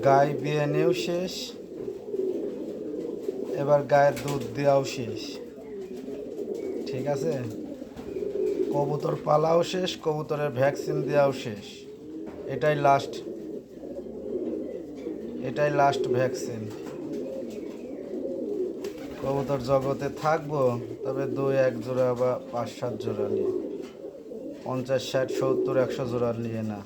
গাই বিয়ানেও শেষ, এবার গায়ের দুধ দেওয়াও শেষ। ঠিক আছে, কবুতর পালাও শেষ, কবুতরের ভ্যাকসিন দেওয়াও শেষ। এটাই লাস্ট ভ্যাকসিন। কবুতর জগতে থাকবো, তবে 2-1 জোড়া বা 5-7 জোড়া নিয়ে, 50, 60, 70, 100 জোড়া নিয়ে না।